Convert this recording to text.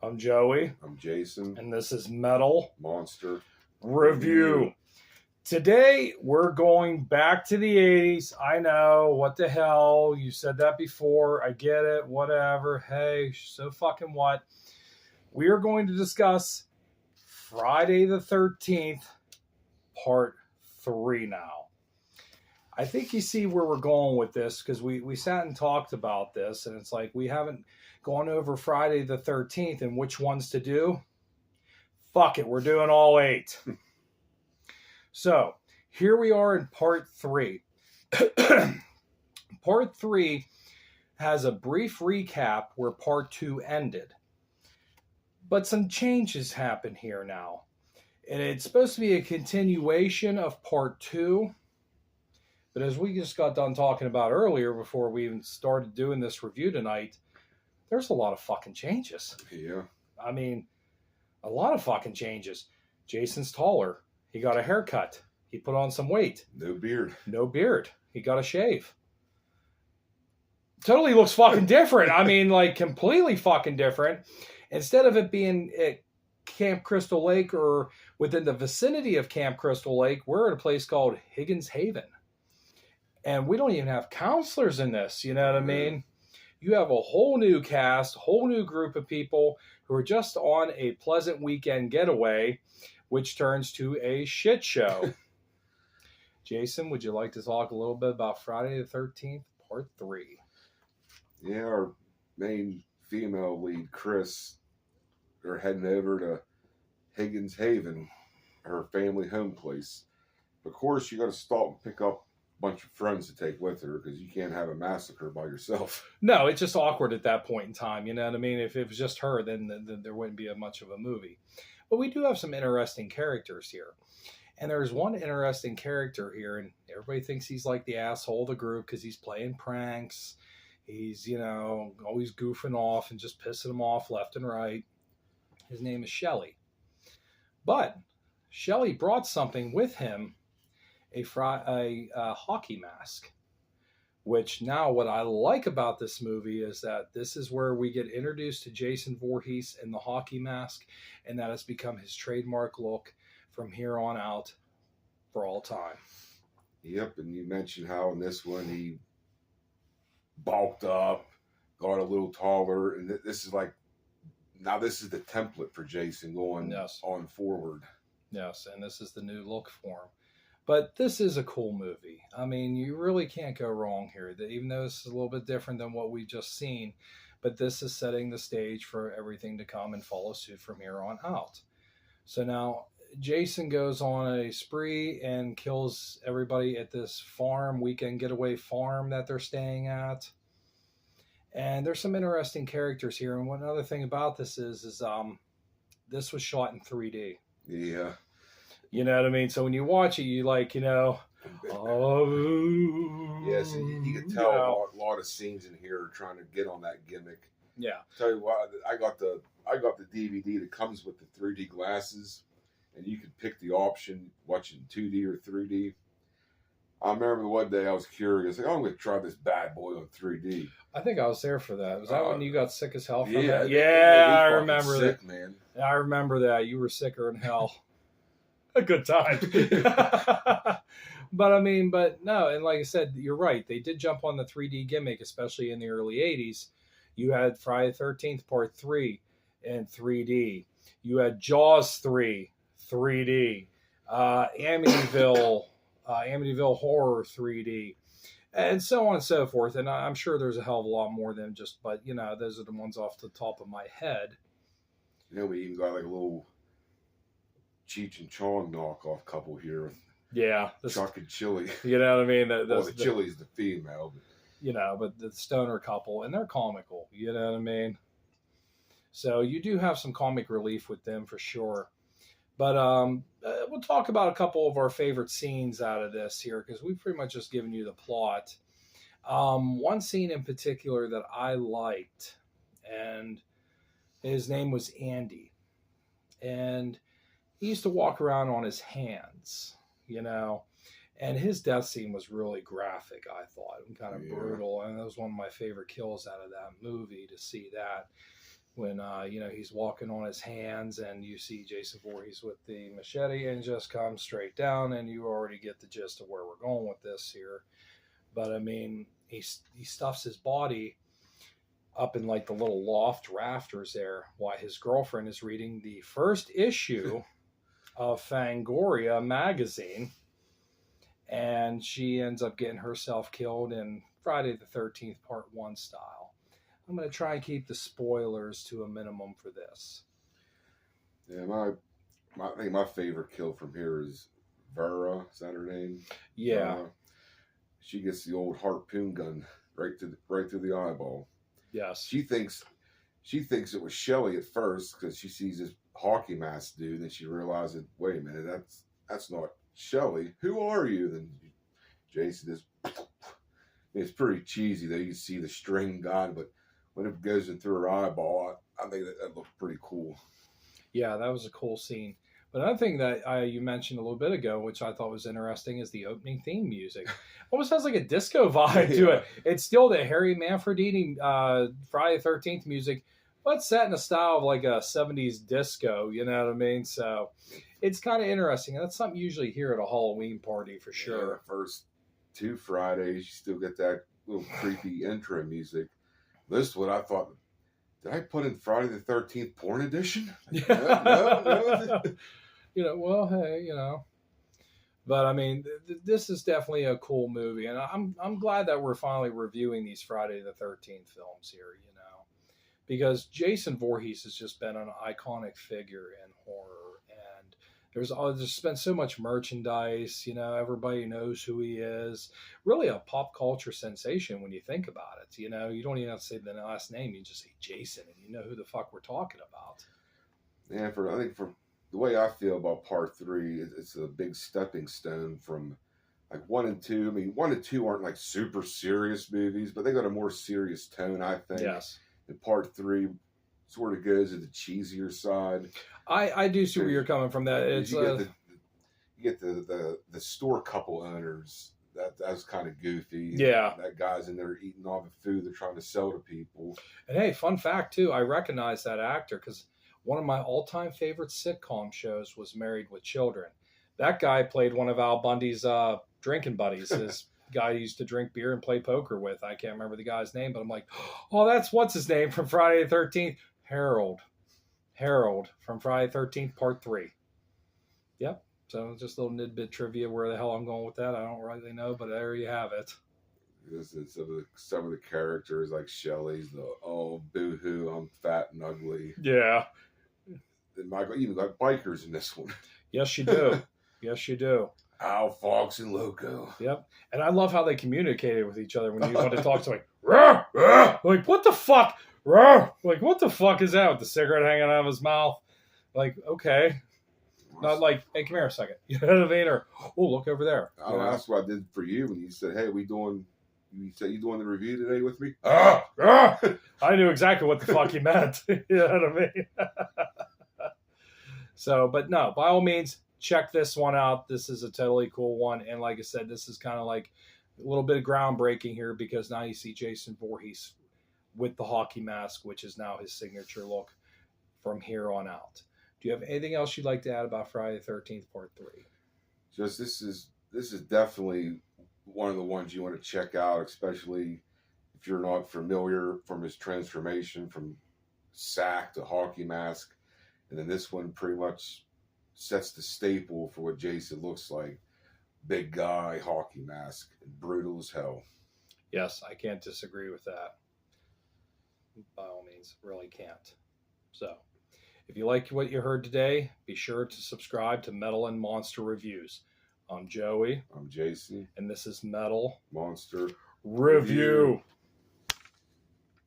I'm Joey. I'm Jason. And this is Metal Monster Review. Today, we're going back to the 80s. I know, what the hell? You said that before. I get it. Whatever. Hey, so fucking what? We are going to discuss Friday the 13th, Part 3 now. I think you see where we're going with this because we sat and talked about this, and it's like we haven't gone over Friday the 13th and which ones to do. Fuck it, we're doing all 8. So, here we are in Part 3. Part 3 has a brief recap where Part 2 ended. But some changes happen here now. And it's supposed to be a continuation of Part 2. But as we just got done talking about earlier, before we even started doing this review tonight, there's a lot of fucking changes. Yeah. I mean, a lot of fucking changes. Jason's taller. He got a haircut. He put on some weight. No beard. No beard. He got a shave. Totally looks fucking different. I mean, like, completely fucking different. Instead of it being at Camp Crystal Lake or within the vicinity of Camp Crystal Lake, we're at a place called Higgins Haven. And we don't even have counselors in this, you know what I mean? You have a whole new cast, a whole new group of people who are just on a pleasant weekend getaway, which turns to a shit show. Jason, would you like to talk a little bit about Friday the 13th, Part 3? Yeah, our main female lead, Chris, are heading over to Higgins Haven, her family home place. Of course, you got to stop and pick up bunch of friends to take with her because you can't have a massacre by yourself. No, it's just awkward at that point in time. You know what I mean? If it was just her, then there wouldn't be much of a movie. But we do have some interesting characters here. And there's one interesting character here, and everybody thinks he's like the asshole of the group because he's playing pranks. He's, you know, always goofing off and just pissing them off left and right. His name is Shelley. But Shelley brought something with him, a hockey mask, which now what I like about this movie is that this is where we get introduced to Jason Voorhees in the hockey mask, and that has become his trademark look from here on out for all time. Yep, and you mentioned how in this one he bulked up, got a little taller, and this is like, now this is the template for Jason going on forward. Yes, and this is the new look for him. But this is a cool movie. I mean, you really can't go wrong here. Even though this is a little bit different than what we've just seen, but this is setting the stage for everything to come and follow suit from here on out. So now Jason goes on a spree and kills everybody at this farm, weekend getaway farm that they're staying at. And there's some interesting characters here. And one other thing about this is this was shot in 3D. Yeah. You know what I mean? So when you watch it, you like, you know, yes, and you can tell a lot of scenes in here are trying to get on that gimmick. Yeah. Tell you what, I got the DVD that comes with the 3D glasses, and you can pick the option watching 2D or 3D. I remember one day I was curious, like, I'm going to try this bad boy on 3D. I think I was there for that. Was that when you got sick as hell from that? Yeah, I remember sick, that. Man. I remember that. You were sicker than hell. A good time. But no, and like I said, you're right. They did jump on the 3D gimmick, especially in the early 80s. You had Friday the 13th Part 3 in 3D. You had Jaws 3, 3D. Amityville Horror 3D. And so on and so forth. And I'm sure there's a hell of a lot more than just, but, you know, those are the ones off the top of my head. You know, we even got like a little Cheech and Chong knockoff couple here. Yeah. Chuck and Chili. You know what I mean? The Chili's the female. But... You know, but the stoner couple, and they're comical. You know what I mean? So you do have some comic relief with them for sure. But we'll talk about a couple of our favorite scenes out of this here, because we've pretty much just given you the plot. One scene in particular that I liked, and his name was Andy. And he used to walk around on his hands, you know, and his death scene was really graphic, I thought, and kind of brutal. And that was one of my favorite kills out of that movie, to see that. when he's walking on his hands, and you see Jason Voorhees with the machete and just comes straight down, and you already get the gist of where we're going with this here. But I mean, he stuffs his body up in like the little loft rafters there while his girlfriend is reading the first issue of Fangoria magazine, and she ends up getting herself killed in Friday the 13th Part 1 style. I'm going to try and keep the spoilers to a minimum for this. Yeah, I think my favorite kill from here is Vera. Is that her name? Yeah. She gets the old harpoon gun right through the eyeball. Yes. She thinks it was Shelley at first because she sees this hockey mask dude, and she realizes, wait a minute, that's not Shelley. Who are you? Then Jason is. It's pretty cheesy though. You see the string gun, but when it goes in through her eyeball, I think that looked pretty cool. Yeah, that was a cool scene. But another thing that you mentioned a little bit ago, which I thought was interesting, is the opening theme music. Almost has like a disco vibe to it. It's still the Harry Manfredini Friday the 13th music, but set in a style of like a 70s disco, you know what I mean? So it's kind of interesting. And that's something you usually hear at a Halloween party for sure. Yeah, first 2 Fridays, you still get that little creepy intro music. This one, I thought, did I put in Friday the 13th porn edition? No. Well, hey, But I mean, this is definitely a cool movie, and I'm glad that we're finally reviewing these Friday the 13th films here, because Jason Voorhees has just been an iconic figure in horror, and there's been so much merchandise, everybody knows who he is, really a pop culture sensation when you think about it. You don't even have to say the last name, you just say Jason, and you know who the fuck we're talking about. Yeah, I think for the way I feel about Part 3, it's a big stepping stone from like 1 and 2. I mean, 1 and 2 aren't like super serious movies, but they got a more serious tone, I think. Yes. And Part 3 sort of goes to the cheesier side. I do see where you're coming from. That it's you get the store couple owners. That's kind of goofy. Yeah. That guy's in there eating all the food they're trying to sell to people. And hey, fun fact too, I recognize that actor because one of my all-time favorite sitcom shows was Married with Children. That guy played one of Al Bundy's drinking buddies. His guy used to drink beer and play poker with. I can't remember the guy's name, but I'm like, oh, that's what's his name from Friday the 13th? Harold from Friday the 13th Part 3. Yep. So just a little tidbit trivia. Where the hell I'm going with that, I don't really know, but there you have it. Some of the characters, like Shelley's, boo-hoo, I'm fat and ugly. Yeah. And Michael even got bikers in this one. Yes, you do. Yes, you do. Al, Fox, and Loco. Yep. And I love how they communicated with each other when you want to talk to like, rah, rah, like, what the fuck? Rah, like, what the fuck is that with the cigarette hanging out of his mouth? Like, okay. Not like, hey, come here a second. You know what I mean? Or, oh, look over there. That's what I did for you when you said, hey, you said you doing the review today with me? I knew exactly what the fuck he meant. You know what I mean? So, but no, by all means, check this one out. This is a totally cool one. And like I said, this is kind of like a little bit of groundbreaking here because now you see Jason Voorhees with the hockey mask, which is now his signature look from here on out. Do you have anything else you'd like to add about Friday the 13th Part 3? Just this is definitely one of the ones you want to check out, especially if you're not familiar from his transformation from sack to hockey mask. And then this one pretty much sets the staple for what Jason looks like. Big guy, hockey mask, and brutal as hell. Yes, I can't disagree with that. By all means, really can't. So, if you like what you heard today, be sure to subscribe to Metal and Monster Reviews. I'm Joey. I'm Jason. And this is Metal Monster Review.